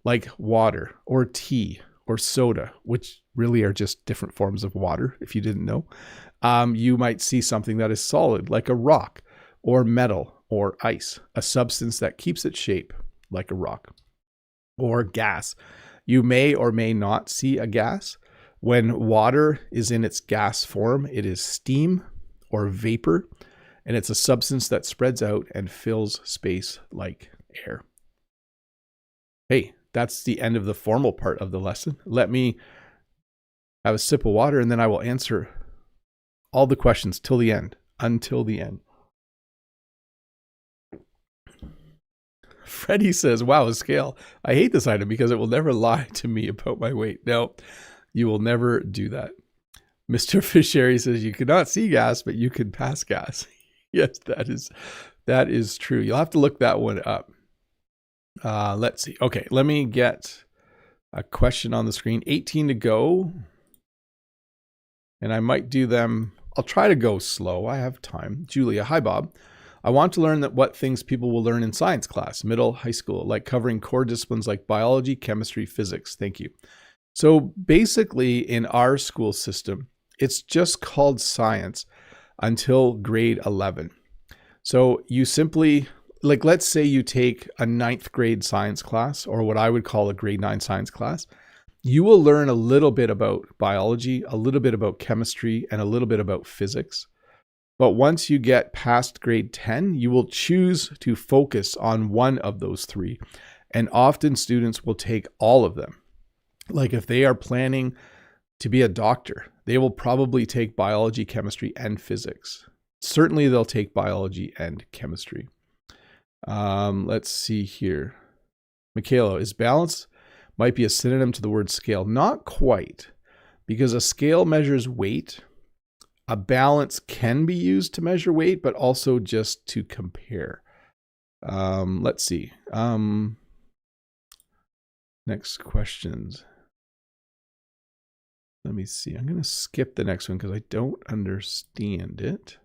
like water or tea or soda, which really are just different forms of water, if you didn't know. You might see something that is solid, like a rock, or metal, or ice, a substance that keeps its shape, like a rock, or gas. You may or may not see a gas. When water is in its gas form, it is steam or vapor, and it's a substance that spreads out and fills space like air. Hey, that's the end of the formal part of the lesson. Let me have a sip of water, and then I will answer all the questions till the end, until the end. Freddie says, wow, a scale. I hate this item because it will never lie to me about my weight. No, you will never do that. Mr. Fisheri says, you cannot see gas, but you can pass gas. Yes, that is true. You'll have to look that one up. Let's see. Okay, let me get a question on the screen. 18 to go. And I might do them. I'll try to go slow. I have time. Julia, hi, Bob. I want to learn what things people will learn in science class, middle, high school, like covering core disciplines like biology, chemistry, physics. Thank you. So basically in our school system, it's just called science until grade 11. So you simply, like, let's say you take a 9th grade science class, or what I would call a grade 9 science class. You will learn a little bit about biology, a little bit about chemistry, and a little bit about physics. But once you get past grade 10, you will choose to focus on one of those three. And often students will take all of them. Like if they are planning to be a doctor, they will probably take biology, chemistry, and physics. Certainly they'll take biology and chemistry. Let's see here. Michaela, is balance might be a synonym to the word scale? Not quite, because a scale measures weight. A balance can be used to measure weight, but also just to compare. Let's see. Next questions. Let me see. I'm going to skip the next one because I don't understand it.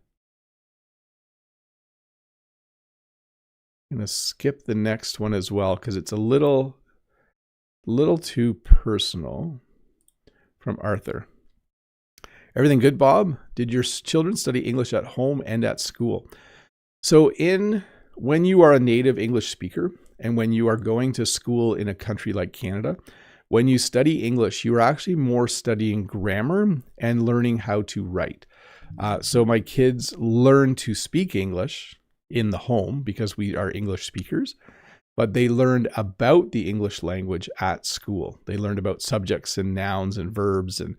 I'm going to skip the next one as well because it's a little too personal. From Arthur. Everything good, Bob? Did your children study English at home and at school? So when you are a native English speaker and when you are going to school in a country like Canada, when you study English, you are actually more studying grammar and learning how to write. So my kids learn to speak English in the home because we are English speakers, but they learned about the English language at school. They learned about subjects and nouns and verbs and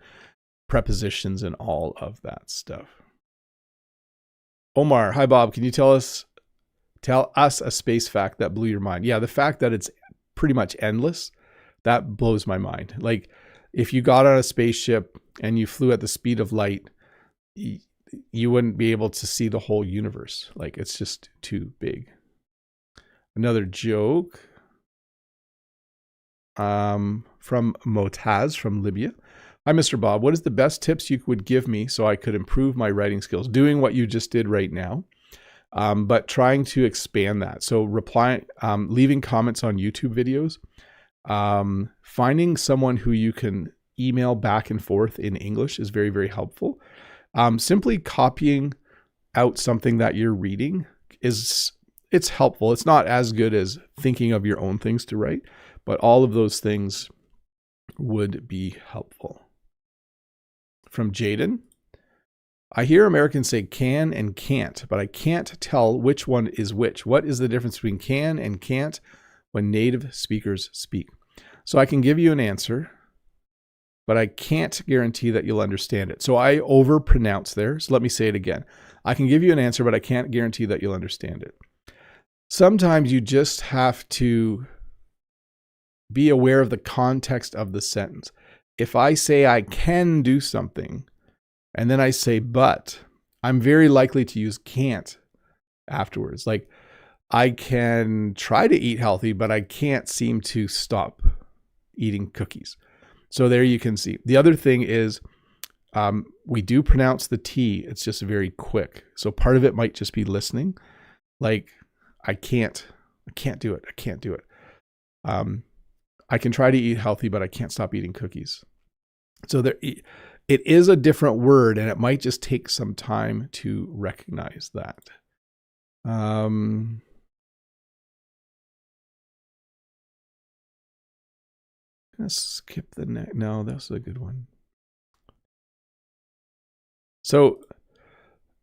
prepositions and all of that stuff. Omar, hi Bob, can you tell us a space fact that blew your mind? Yeah, the fact that it's pretty much endless, that blows my mind. Like if you got on a spaceship and you flew at the speed of light, you wouldn't be able to see the whole universe. Like it's just too big. Another joke from Motaz from Libya. Hi, Mr. Bob. What is the best tips you would give me so I could improve my writing skills? Doing what you just did right now, but trying to expand that. So leaving comments on YouTube videos, finding someone who you can email back and forth in English is very, very helpful. Simply copying out something that you're reading it's helpful. It's not as good as thinking of your own things to write, but all of those things would be helpful. From Jaden, I hear Americans say can and can't, but I can't tell which one is which. What is the difference between can and can't when native speakers speak? So I can give you an answer, but I can't guarantee that you'll understand it. So I overpronounce there. So let me say it again. I can give you an answer, but I can't guarantee that you'll understand it. Sometimes you just have to be aware of the context of the sentence. If I say I can do something, And then I say, but I'm very likely to use can't afterwards. Like, I can try to eat healthy, but I can't seem to stop eating cookies. So there you can see. The other thing is we do pronounce the T. It's just very quick. So part of it might just be listening. Like, I can't do it. I can't do it. I can try to eat healthy, but I can't stop eating cookies. So there, it is a different word, and it might just take some time to recognize that. Let's skip the next. No, that's a good one. So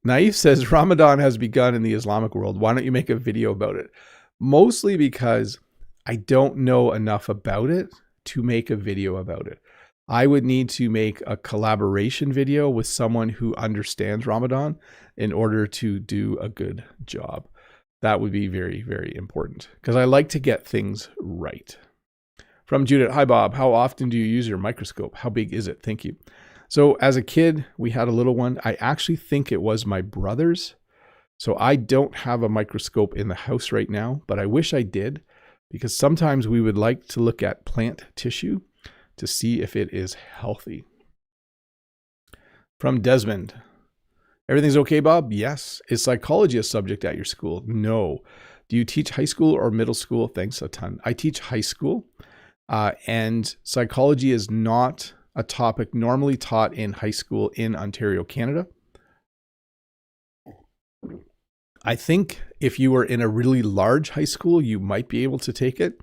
Naif says, Ramadan has begun in the Islamic world. Why don't you make a video about it? Mostly because I don't know enough about it to make a video about it. I would need to make a collaboration video with someone who understands Ramadan in order to do a good job. That would be very, very important because I like to get things right. From Judith, hi Bob, how often do you use your microscope? How big is it? Thank you. So as a kid, we had a little one. I actually think it was my brother's. So I don't have a microscope in the house right now, but I wish I did because sometimes we would like to look at plant tissue to see if it is healthy. From Desmond, everything's okay, Bob? Yes. Is psychology a subject at your school? No. Do you teach high school or middle school? Thanks a ton. I teach high school, and psychology is not a topic normally taught in high school in Ontario, Canada. I think if you were in a really large high school, you might be able to take it.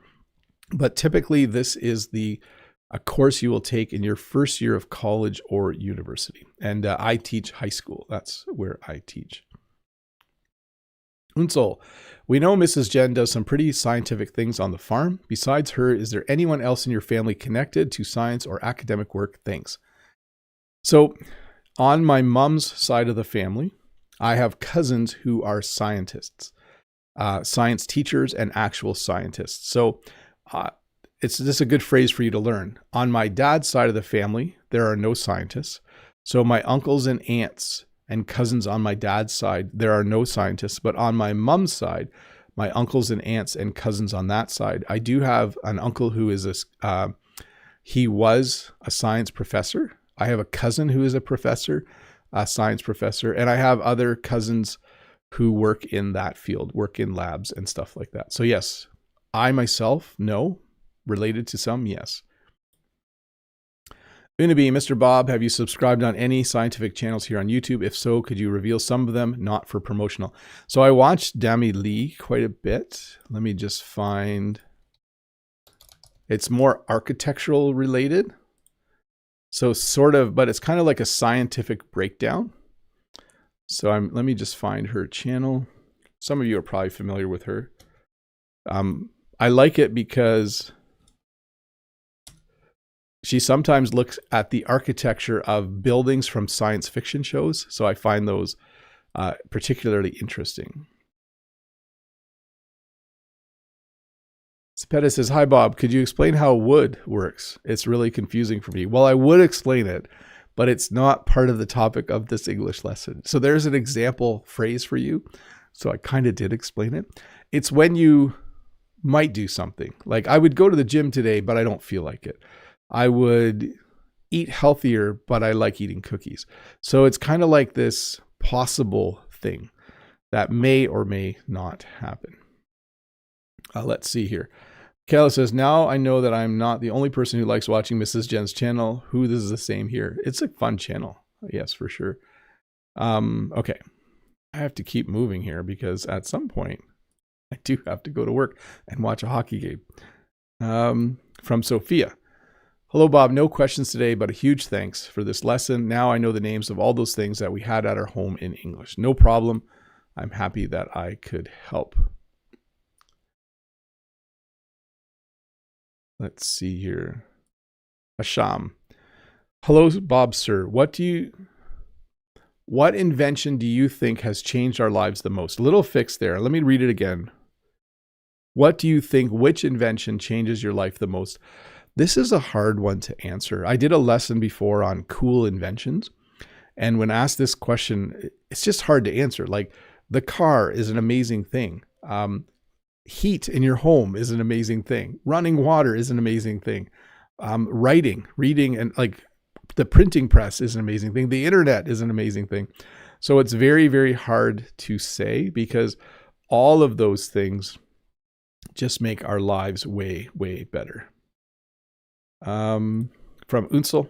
But typically, this is a course you will take in your first year of college or university. And I teach high school. That's where I teach. Unsol, we know Mrs. Jen does some pretty scientific things on the farm. Besides her, is there anyone else in your family connected to science or academic work? Thanks. So on my mom's side of the family, I have cousins who are scientists, science teachers and actual scientists. So it's just a good phrase for you to learn. On my dad's side of the family, there are no scientists. So my uncles and aunts and cousins on my dad's side, there are no scientists. But on my mom's side, my uncles and aunts and cousins on that side, I do have an uncle who is he was a science professor. I have a cousin who is a professor, a science professor, and I have other cousins who work in that field, work in labs and stuff like that. So yes, I myself, no. Related to some, yes. Unabi, Mr. Bob, have you subscribed on any scientific channels here on YouTube? If so, could you reveal some of them, not for promotional? So I watched Dami Lee quite a bit. Let me just find. It's more architectural related. So sort of, but it's kind of like a scientific breakdown. So let me just find her channel. Some of you are probably familiar with her. I like it because she sometimes looks at the architecture of buildings from science fiction shows. So I find those particularly interesting. Cepeda says, hi, Bob. Could you explain how wood works? It's really confusing for me. Well, I would explain it, but it's not part of the topic of this English lesson. So there's an example phrase for you. So I kind of did explain it. It's when you might do something. Like I would go to the gym today, but I don't feel like it. I would eat healthier, but I like eating cookies. So it's kind of like this possible thing that may or may not happen. Let's see here. Kayla says, now I know that I'm not the only person who likes watching Mrs. Jen's channel. Who this is the same here. It's a fun channel. Yes, for sure. Okay. I have to keep moving here because at some point I do have to go to work and watch a hockey game. From Sophia. Hello, Bob. No questions today, but a huge thanks for this lesson. Now I know the names of all those things that we had at our home in English. No problem. I'm happy that I could help. Let's see here. Asham. Hello, Bob, sir. What invention do you think has changed our lives the most? A little fix there. Let me read it again. What do you think, which invention changes your life the most? This is a hard one to answer. I did a lesson before on cool inventions, And when asked this question, it's just hard to answer. Like, the car is an amazing thing. Heat in your home is an amazing thing. Running water is an amazing thing. Reading, and like the printing press is an amazing thing. The internet is an amazing thing. So it's very, very hard to say, because all of those things just make our lives way, way better. From Unsel,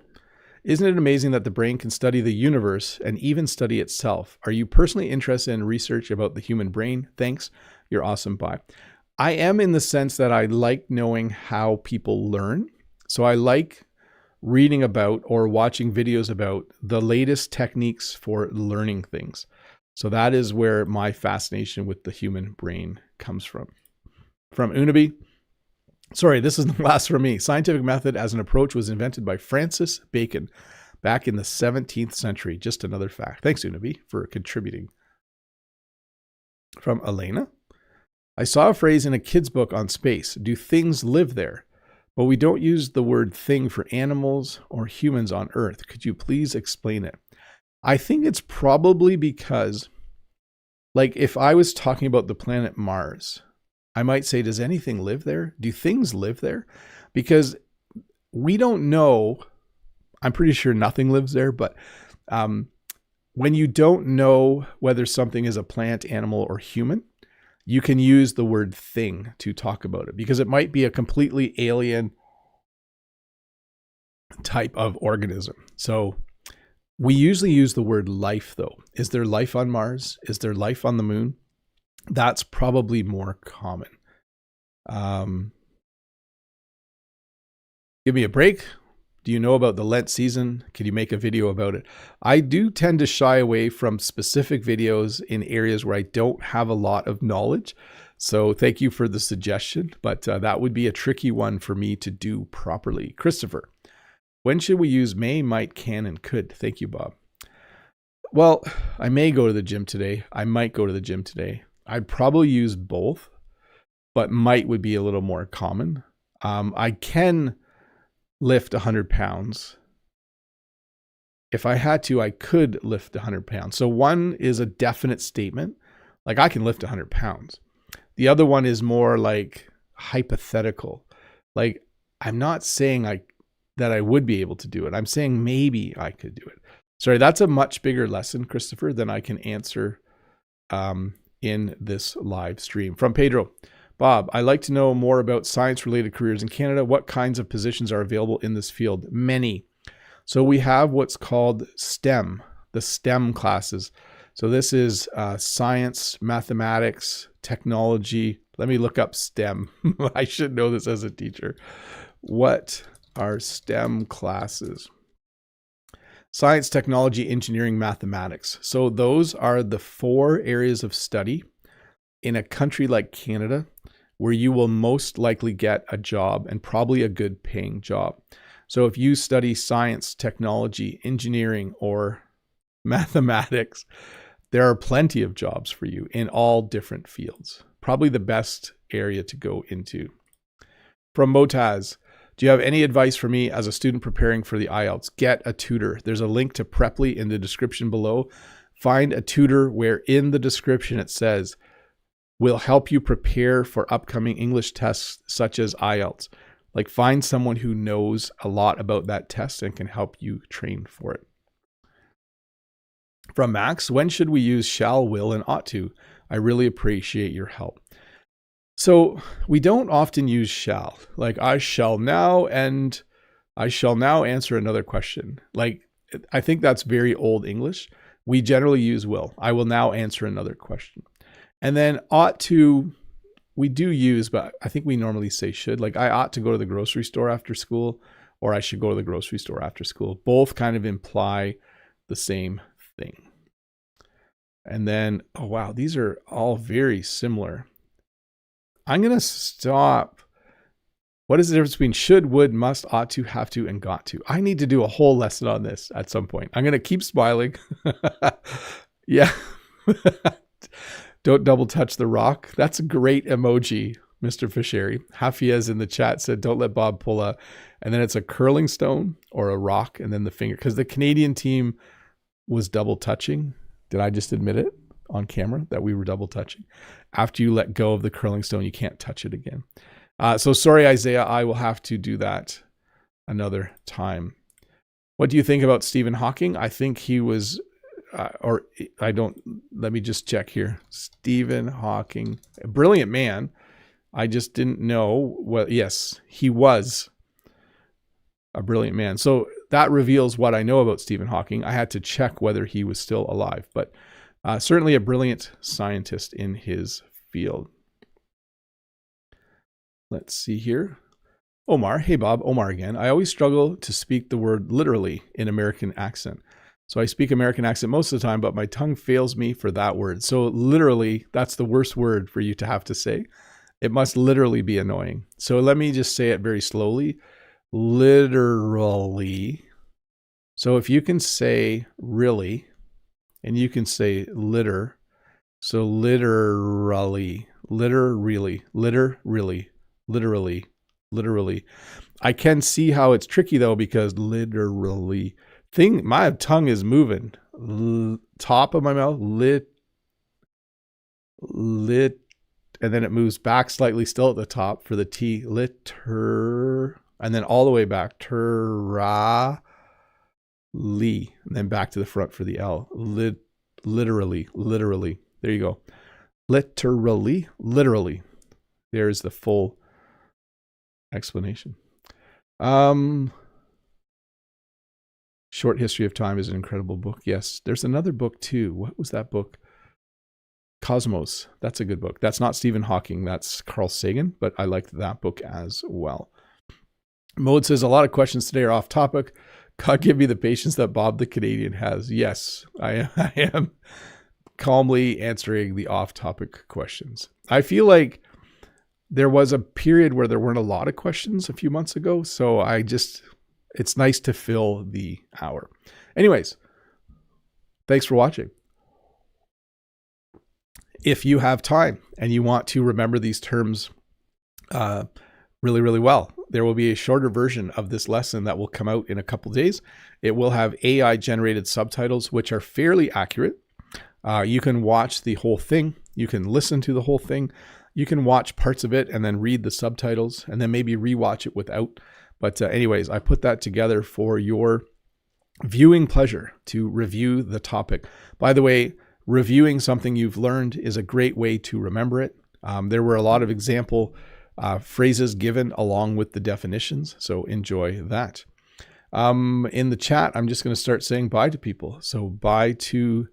isn't it amazing that the brain can study the universe and even study itself? Are you personally interested in research about the human brain? Thanks. You're awesome. Bye. I am, in the sense that I like knowing how people learn. So I like reading about or watching videos about the latest techniques for learning things. So that is where my fascination with the human brain comes from. From Unabi, sorry, this is the last from me. Scientific method as an approach was invented by Francis Bacon back in the 17th century. Just another fact. Thanks, Unabi, for contributing. From Elena, I saw a phrase in a kid's book on space. Do things live there? But we don't use the word thing for animals or humans on Earth. Could you please explain it? I think it's probably because, like, if I was talking about the planet Mars, I might say, does anything live there? Do things live there? Because we don't know. I'm pretty sure nothing lives there, but when you don't know whether something is a plant, animal, or human, you can use the word thing to talk about it, because it might be a completely alien type of organism. So we usually use the word life, though. Is there life on Mars? Is there life on the moon? That's probably more common. Give me a break. Do you know about the Lent season? Can you make a video about it? I do tend to shy away from specific videos in areas where I don't have a lot of knowledge. So thank you for the suggestion, but that would be a tricky one for me to do properly. Christopher, when should we use may, might, can, and could? Thank you, Bob. Well, I may go to the gym today. I might go to the gym today. I'd probably use both, but might would be a little more common. I can lift 100 pounds. If I had to, I could lift 100 pounds. So one is a definite statement, like I can lift 100 pounds. The other one is more like hypothetical. Like, I'm not saying that I would be able to do it. I'm saying maybe I could do it. Sorry, that's a much bigger lesson, Christopher, than I can answer in this live stream. From Pedro, Bob, I'd like to know more about science-related careers in Canada. What kinds of positions are available in this field? Many. So we have what's called STEM, the STEM classes. So this is science, mathematics, technology. Let me look up STEM. I should know this as a teacher. What are STEM classes? Science, technology, engineering, mathematics. So those are the 4 areas of study in a country like Canada where you will most likely get a job, and probably a good paying job. So if you study science, technology, engineering, or mathematics, there are plenty of jobs for you in all different fields. Probably the best area to go into. From Motaz, do you have any advice for me as a student preparing for the IELTS? Get a tutor. There's a link to Preply in the description below. Find a tutor where in the description it says, will help you prepare for upcoming English tests such as IELTS. Like, find someone who knows a lot about that test and can help you train for it. From Max, when should we use shall, will, and ought to? I really appreciate your help. So we don't often use shall, like I shall now, and I shall now answer another question. Like, I think that's very old English. We generally use will. I will now answer another question. And then ought to, we do use, but I think we normally say should. Like, I ought to go to the grocery store after school, or I should go to the grocery store after school. Both kind of imply the same thing. And then, oh wow, these are all very similar. I'm going to stop. What is the difference between should, would, must, ought to, have to, and got to? I need to do a whole lesson on this at some point. I'm going to keep smiling. Yeah. Don't double touch the rock. That's a great emoji, Mr. Fisheri. Hafiez in the chat said, don't let Bob pull a, and then it's a curling stone or a rock and then the finger. Because the Canadian team was double touching. Did I just admit it on camera that we were double touching? After you let go of the curling stone, you can't touch it again. So sorry, Isaiah, I will have to do that another time. What do you think about Stephen Hawking? I think he was, let me just check here. Stephen Hawking, a brilliant man. I just didn't know. Well, yes, he was a brilliant man. So that reveals what I know about Stephen Hawking. I had to check whether he was still alive, but certainly a brilliant scientist in his field. Let's see here. Omar, hey Bob, Omar again. I always struggle to speak the word literally in American accent. So I speak American accent most of the time, but my tongue fails me for that word. So literally, that's the worst word for you to have to say. It must literally be annoying. So let me just say it very slowly. Literally. So if you can say really, and you can say litter, so literally. I can see how it's tricky though, because literally my tongue is moving. Top of my mouth, lit, and then it moves back slightly still at the top for the T, litter, and then all the way back, literally, and then back to the front for the L, literally. There you go. Literally. There's the full explanation. Short History of Time is an incredible book. Yes, there's another book too. What was that book? Cosmos. That's a good book. That's not Stephen Hawking. That's Carl Sagan, but I liked that book as well. Mode says, a lot of questions today are off topic. God give me the patience that Bob the Canadian has. Yes, I am calmly answering the off-topic questions. I feel like there was a period where there weren't a lot of questions a few months ago, so it's nice to fill the hour. Anyways, thanks for watching. If you have time and you want to remember these terms really, really well, there will be a shorter version of this lesson that will come out in a couple days. It will have AI-generated subtitles, which are fairly accurate. You can watch the whole thing. You can listen to the whole thing. You can watch parts of it and then read the subtitles and then maybe rewatch it without. But anyways, I put that together for your viewing pleasure to review the topic. By the way, reviewing something you've learned is a great way to remember it. There were a lot of example phrases given along with the definitions, so enjoy that. In the chat, I'm just going to start saying bye to people. So bye to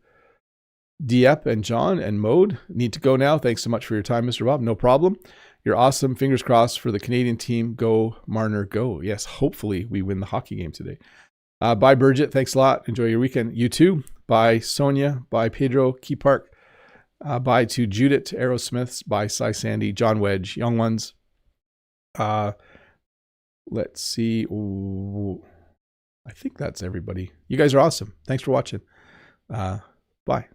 Diep and John and Mode. Need to go now. Thanks so much for your time, Mr. Bob. No problem. You're awesome. Fingers crossed for the Canadian team. Go, Marner, go. Yes, hopefully we win the hockey game today. Bye, Bridget. Thanks a lot. Enjoy your weekend. You too. Bye, Sonia. Bye, Pedro. Key Park. Bye to Judith, Aerosmiths. Bye, Cy Sandy, John Wedge, Young Ones. Let's see. Ooh, I think that's everybody. You guys are awesome. Thanks for watching. Bye.